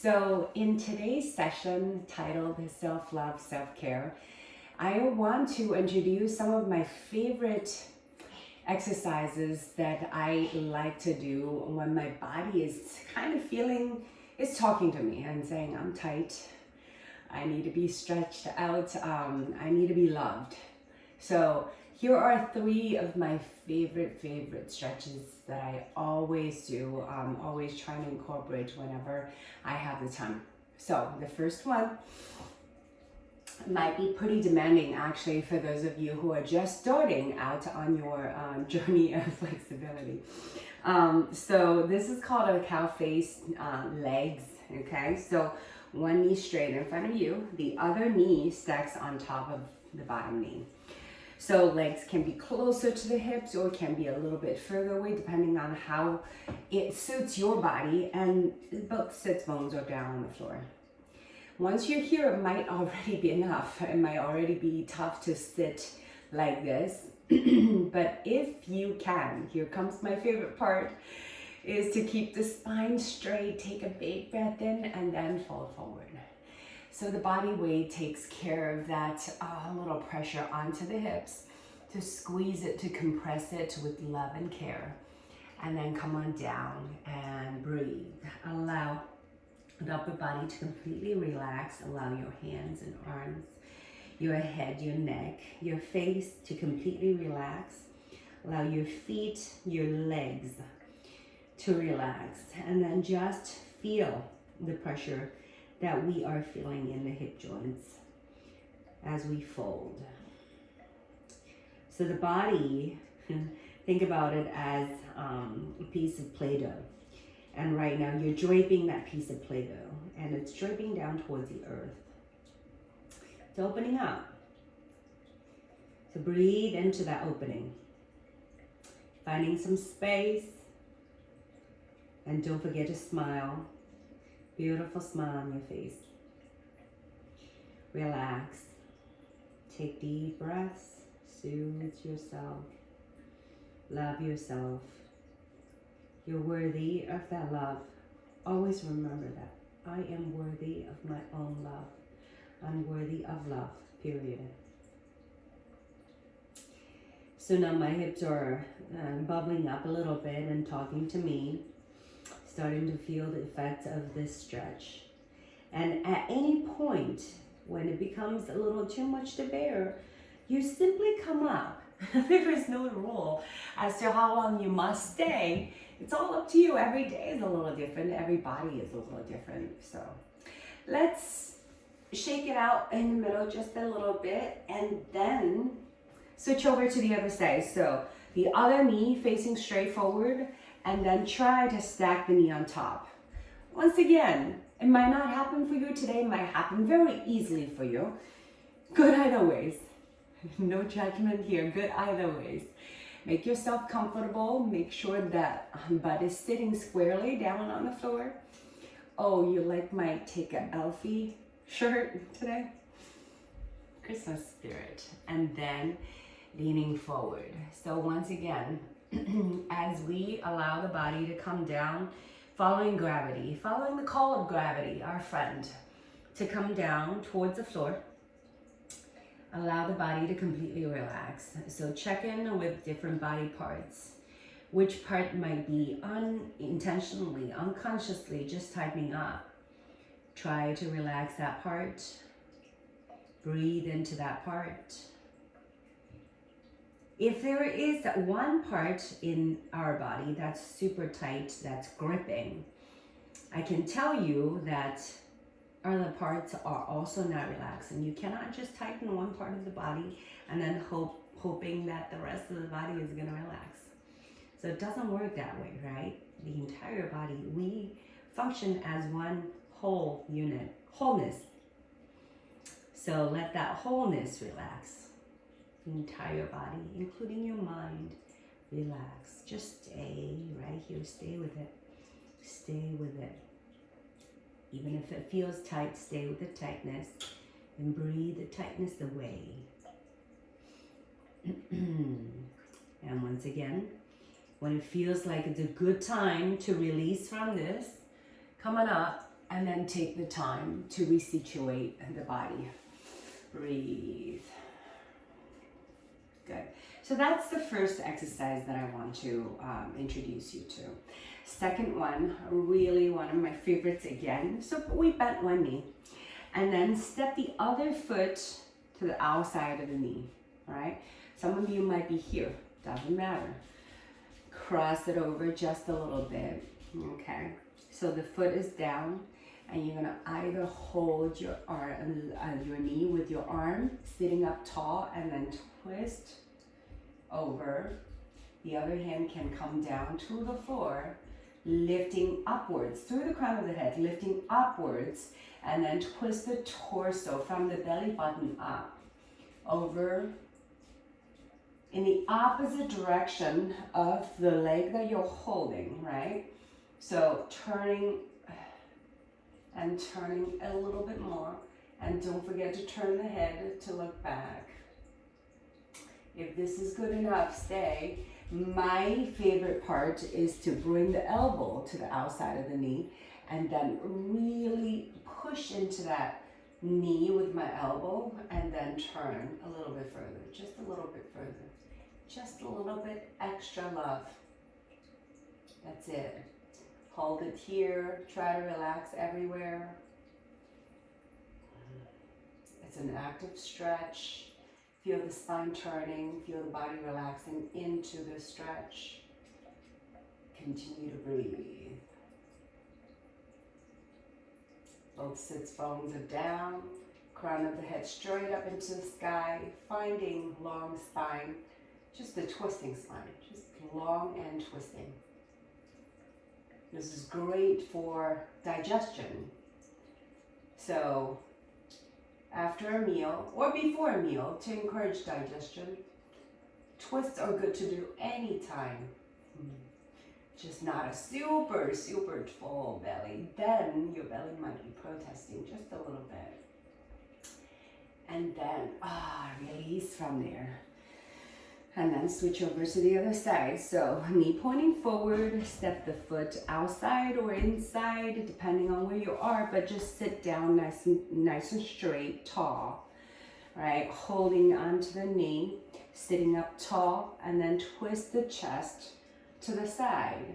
So in today's session titled Self-Love, Self-Care, I want to introduce some of my favorite exercises that I like to do when my body is kind of feeling, it's talking to me and saying, I'm tight, I need to be stretched out, I need to be loved. So here are three of my favorite stretches that I always do, always trying to incorporate whenever I have the time. So the first one might be pretty demanding actually for those of you who are just starting out on your journey of flexibility. So this is called a cow face legs, okay? So one knee straight in front of you, the other knee stacks on top of the bottom knee. So legs can be closer to the hips or can be a little bit further away depending on how it suits your body, and both sits bones are down on the floor. Once you're here, it might already be enough. It might already be tough to sit like this. But if you can, here comes my favorite part, is to keep the spine straight, take a big breath in and then fold forward. So the body weight takes care of that little pressure onto the hips to squeeze it, to compress it with love and care. And then come on down and breathe. Allow the upper body to completely relax. Allow your hands and arms, your head, your neck, your face to completely relax. Allow your feet, your legs to relax. And then just feel the pressure that we are feeling in the hip joints as we fold. So the body, think about it as a piece of Play-Doh. And right now you're draping that piece of Play-Doh and it's draping down towards the earth. It's opening up. So breathe into that opening. Finding some space. And don't forget to smile. Beautiful smile on your face. Relax. Take deep breaths. Soothe yourself. Love yourself. You're worthy of that love. Always remember that. I am worthy of my own love. I'm worthy of love, period. So now my hips are bubbling up a little bit and talking to me. Starting to feel the effects of this stretch. And at any point when it becomes a little too much to bear, you simply come up. There is no rule as to how long you must stay. It's all up to you. Every day is a little different. Every body is a little different. So let's shake it out in the middle just a little bit and then switch over to the other side. So the other knee facing straight forward, and then try to stack the knee on top. Once again, it might not happen for you today, it might happen very easily for you. Good either ways. No judgment here, good either ways. Make yourself comfortable, make sure that butt is sitting squarely down on the floor. Oh, you like my Take a Elfie shirt today? Christmas spirit. And then leaning forward. So once again, as we allow the body to come down, following gravity, following the call of gravity, our friend, to come down towards the floor, allow the body to completely relax. So check in with different body parts. Which part might be unintentionally, unconsciously just tightening up. Try to relax that part. Breathe into that part. If there is one part in our body that's super tight, that's gripping, I can tell you that other parts are also not relaxing. You cannot just tighten one part of the body and then hoping that the rest of the body is going to relax. So it doesn't work that way, right? The entire body, we function as one whole unit, wholeness. So let that wholeness relax. The entire body, including your mind, relax. Just stay right here. Stay with it. Stay with it. Even if it feels tight, stay with the tightness and breathe the tightness away. And once again, when it feels like it's a good time to release from this, come on up And then take the time to resituate the body. Breathe. Good. So that's the first exercise that I want to introduce you to. Second one, really one of my favorites again. So we bent one knee. And then step the other foot to the outside of the knee. All right? Some of you might be here. Doesn't matter. Cross it over just a little bit. Okay? So the foot is down. And you're gonna either hold your arm, your knee with your arm sitting up tall, and then twist over. The other hand can come down to the floor, lifting upwards through the crown of the head, lifting upwards, and then twist the torso from the belly button up, over in the opposite direction of the leg that you're holding, right? So turning and turning a little bit more. And don't forget to turn the head to look back. If this is good enough, stay. My favorite part is to bring the elbow to the outside of the knee and then really push into that knee with my elbow and then turn a little bit further, just a little bit further. Just a little bit extra love. That's it. Hold it here, try to relax everywhere. It's an active stretch. Feel the spine turning, feel the body relaxing into the stretch. Continue to breathe. Both sits bones are down, crown of the head straight up into the sky, finding long spine, just a twisting spine, just long and twisting. This is great for digestion. So after a meal or before a meal to encourage digestion, twists are good to do anytime. Just not a super full belly. Then your belly might be protesting just a little bit. And then release from there. And then switch over to the other side. So knee pointing forward, step the foot outside or inside, depending on where you are, but just sit down nice and straight, tall, right? Holding onto the knee, sitting up tall, and then twist the chest to the side.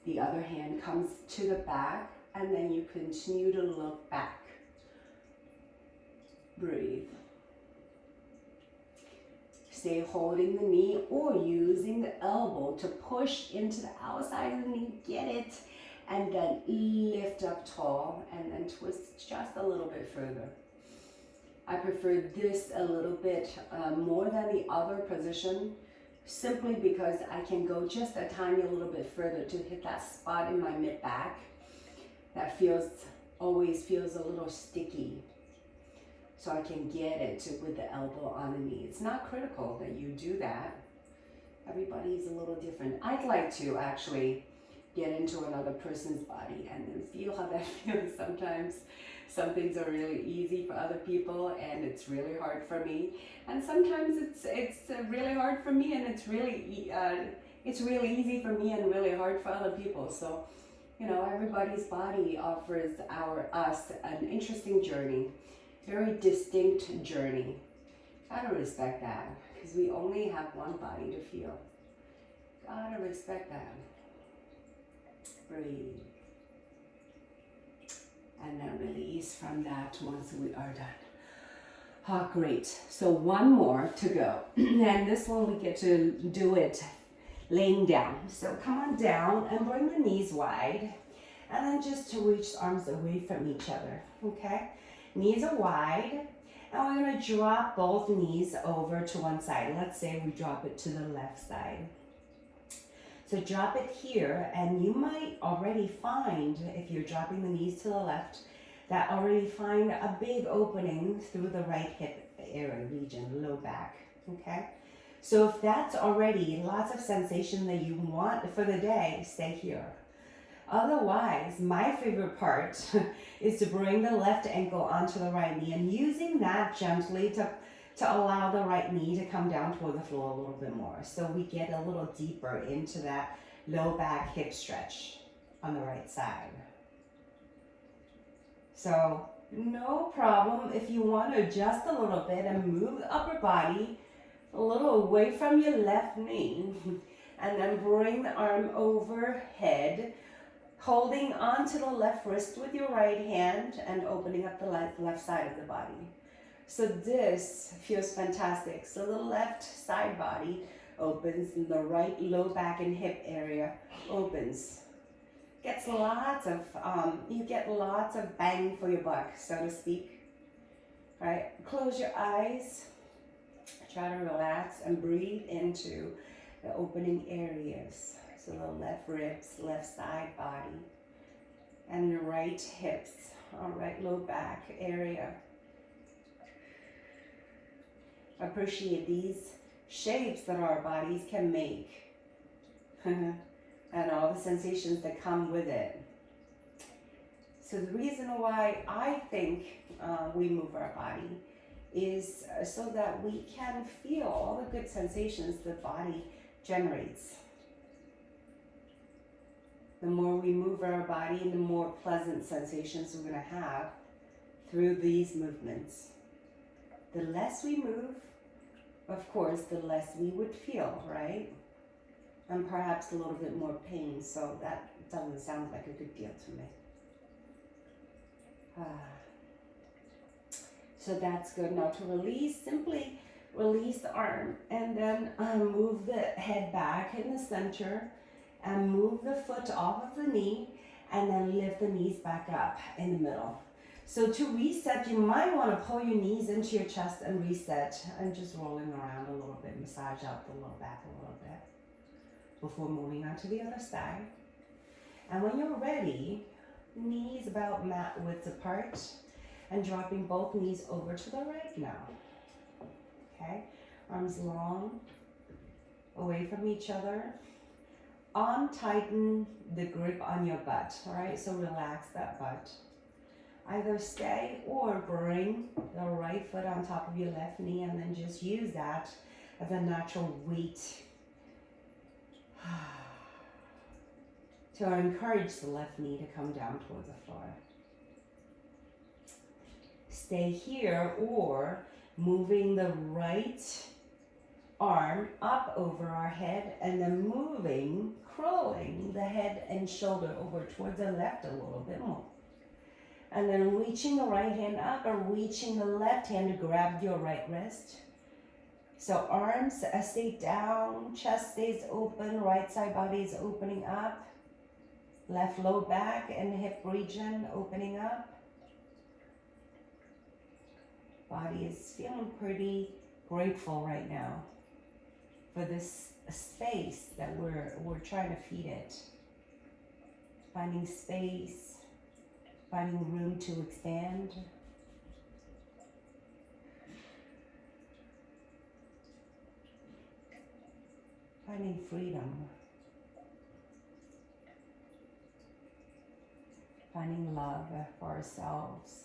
The other hand comes to the back, and then you continue to look back. Breathe. Stay holding the knee or using the elbow to push into the outside of the knee, get it, and then lift up tall and then twist just a little bit further. I prefer this a little bit more than the other position, simply because I can go just a tiny little bit further to hit that spot in my mid-back that always feels a little sticky. So I can get it with the elbow on the knee. It's not critical that you do that. Everybody's a little different. I'd like to actually get into another person's body and then feel how that feels. Sometimes some things are really easy for other people and it's really hard for me. And sometimes it's really hard for me and it's really easy for me and really hard for other people. So, you know, everybody's body offers us an interesting journey. Very distinct journey. Gotta respect that, because we only have one body to feel. Gotta respect that. Breathe. And then release from that once we are done. Oh, great. So one more to go. And this one we get to do it laying down. So come on down and bring the knees wide. And then just to reach arms away from each other, okay? Knees are wide, and we're going to drop both knees over to one side. Let's say we drop it to the left side. So drop it here, and you might already find, if you're dropping the knees to the left, that already find a big opening through the right hip area region, low back, okay? So if that's already lots of sensation that you want for the day, stay here. Otherwise, my favorite part is to bring the left ankle onto the right knee and using that gently to allow the right knee to come down toward the floor a little bit more. So we get a little deeper into that low back hip stretch on the right side. So no problem if you want to adjust a little bit and move the upper body a little away from your left knee. And then bring the arm overhead, holding onto the left wrist with your right hand and opening up the left side of the body. So this feels fantastic. So the left side body opens and the right low back and hip area opens. Gets lots of, you get lots of bang for your buck, so to speak. All right, close your eyes. Try to relax and breathe into the opening areas. So the left ribs, left side body, and the right hips, all right, low back area. Appreciate these shapes that our bodies can make and all the sensations that come with it. So the reason why I think we move our body is so that we can feel all the good sensations the body generates. The more we move our body, the more pleasant sensations we're going to have through these movements. The less we move, of course, the less we would feel, right? And perhaps a little bit more pain, so that doesn't sound like a good deal to me. So that's good. Now to release, simply release the arm and then move the head back in the center and move the foot off of the knee and then lift the knees back up in the middle. So to reset, you might want to pull your knees into your chest and reset and just rolling around a little bit, massage out the low back a little bit before moving on to the other side. And when you're ready, knees about mat width apart and dropping both knees over to the right now. Okay, arms long, away from each other. Tighten the grip on your butt, all right? So relax that butt. Either stay or bring the right foot on top of your left knee and then just use that as a natural weight to encourage the left knee to come down towards the floor. Stay here or moving the right arm up over our head and then moving, curling the head and shoulder over towards the left a little bit more. And then reaching the right hand up or reaching the left hand to grab your right wrist. So arms stay down, chest stays open, right side body is opening up. Left low back and hip region opening up. Body is feeling pretty grateful right now for this space that we're trying to feed it. Finding space, finding room to expand. Finding freedom. Finding love for ourselves,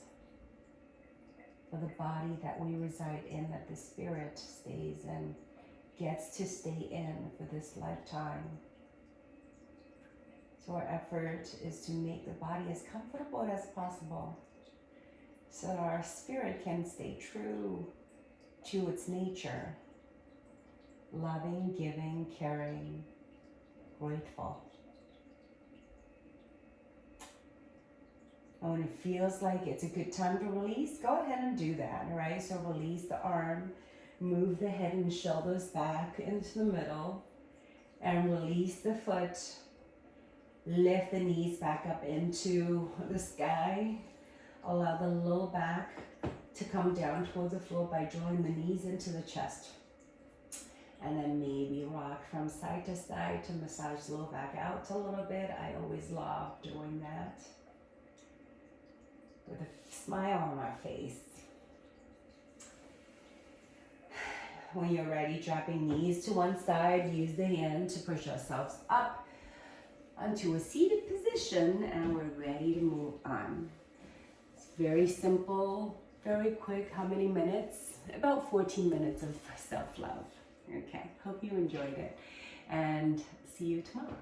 for the body that we reside in, that the spirit stays in, gets to stay in for this lifetime. So our effort is to make the body as comfortable as possible so that our spirit can stay true to its nature. Loving, giving, caring, grateful. And when it feels like it's a good time to release, go ahead and do that, all right? So release the arm, move the head and shoulders back into the middle, and release the foot. Lift the knees back up into the sky. Allow the low back to come down towards the floor by drawing the knees into the chest. And then maybe rock from side to side to massage the low back out a little bit. I always love doing that with a smile on our face. When you're ready, dropping knees to one side, use the hand to push ourselves up onto a seated position, and we're ready to move on. It's very simple, very quick. How many minutes? About 14 minutes of self-love. Okay, hope you enjoyed it, and see you tomorrow.